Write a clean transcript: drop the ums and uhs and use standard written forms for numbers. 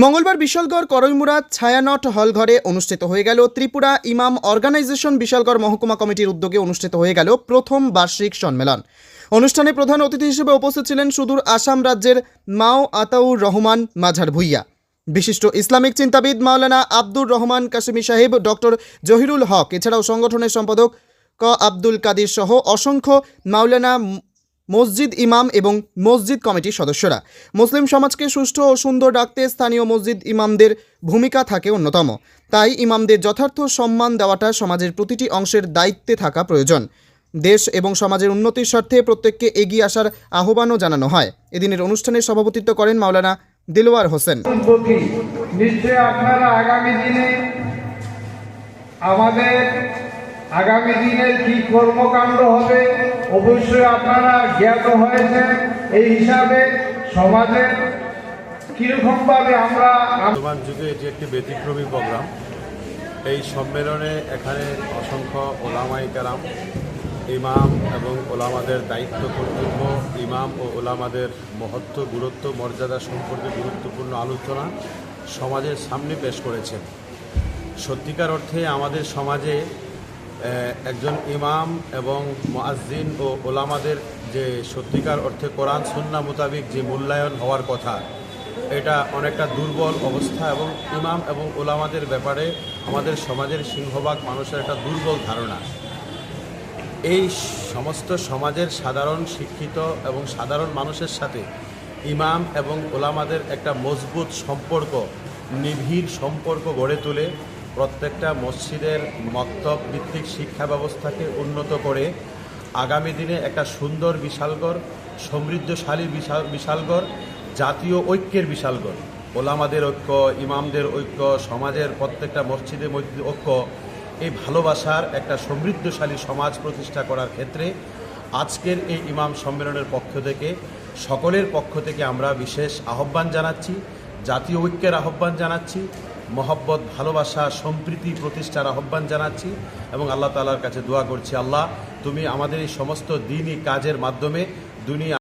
মঙ্গলবার বিশালগড় করইমুড়া ছায়ানট হলঘরে অনুষ্ঠিত হয়ে গেল ত্রিপুরা ইমাম অর্গানাইজেশন বিশালগড় মহকুমা কমিটির উদ্যোগে অনুষ্ঠিত হয়ে গেল প্রথম বার্ষিক সম্মেলন। অনুষ্ঠানে প্রধান অতিথি হিসেবে উপস্থিত ছিলেন সুদূর আসাম রাজ্যের মাও আতাউর রহমান মাঝার ভুইয়া, বিশিষ্ট ইসলামিক চিন্তাবিদ মাওলানা আব্দুর রহমান কাশিমি সাহেব, ডক্টর জহিরুল হক, এছাড়াও সংগঠনের সম্পাদক ক আব্দুল কাদির সহ অসংখ্য মাওলানা, মসজিদ ইমাম এবং মসজিদ কমিটির সদস্যরা। মুসলিম সমাজকে সুষ্ঠু ও সুন্দর রাখতে স্থানীয় মসজিদ ইমামদের ভূমিকা থাকে অন্যতম। তাই ইমামদের যথার্থ সম্মান দেওয়াটা সমাজের প্রতিটি অংশের দায়িত্বে থাকা প্রয়োজন। দেশ এবং সমাজের উন্নতির স্বার্থে প্রত্যেককে এগিয়ে আসার আহ্বানও জানানো হয়। এদিনের অনুষ্ঠানে সভাপতিত্ব করেন মাওলানা দিলওয়ার হোসেন। নিশ্চয়ই আপনারা আগামী দিনের কি কর্মকাণ্ড হবে অবশ্যই আপনারা জ্ঞাত হয়েছেন। এই হিসাবে সমাজের কিরকম ভাবে আমরা বর্তমান যুগে এটি একটি ব্যতিক্রমী প্রোগ্রাম। এই সম্মেলনে এখানে অসংখ্য ওলামায়ে কেরাম, ইমাম এবং ওলামাদের দায়িত্ব কর্তব্য, ইমাম ও ওলামাদের মহত্ব, গুরুত্ব, মর্যাদা সম্পর্কে গুরুত্বপূর্ণ আলোচনা সমাজের সামনে পেশ করেছেন। সত্যিকার অর্থে আমাদের সমাজে একজন ইমাম এবং মুয়াজ্জিন ও ওলামাদের যে সত্যিকার অর্থে কোরআন সুন্নাহ মোতাবেক যে মূল্যায়ন হওয়ার কথা, এটা অনেকটা দুর্বল অবস্থা এবং ইমাম এবং ওলামাদের ব্যাপারে আমাদের সমাজের সিংহভাগ মানুষের একটা দুর্বল ধারণা। এই সমস্ত সমাজের সাধারণ শিক্ষিত এবং সাধারণ মানুষের সাথে ইমাম এবং ওলামাদের একটা মজবুত সম্পর্ক, নিবিড় সম্পর্ক গড়ে তুলে প্রত্যেকটা মসজিদের মক্তব ভিত্তিক শিক্ষা ব্যবস্থাকে উন্নত করে আগামী দিনে একটা সুন্দর বিশালগড়, সমৃদ্ধশালী বিশালগড়, জাতীয় ঐক্যের বিশালগড়, ওলামাদের ঐক্য, ইমামদের ঐক্য, সমাজের প্রত্যেকটা মসজিদের মধ্যে ঐক্য, এই ভালোবাসার একটা সমৃদ্ধশালী সমাজ প্রতিষ্ঠা করার ক্ষেত্রে আজকের এই ইমাম সম্মেলনের পক্ষ থেকে, সকলের পক্ষ থেকে আমরা বিশেষ আহ্বান জানাচ্ছি, জাতীয় ঐক্যের আহ্বান জানাচ্ছি, মহব্বত, ভালোবাসা, সম্প্রীতি প্রতিষ্ঠার আহ্বান জানাচ্ছি এবং আল্লাহ তাআলার কাছে দোয়া করছি, আল্লাহ তুমি আমাদের এই সমস্ত দ্বীনি কাজের মাধ্যমে দুনিয়া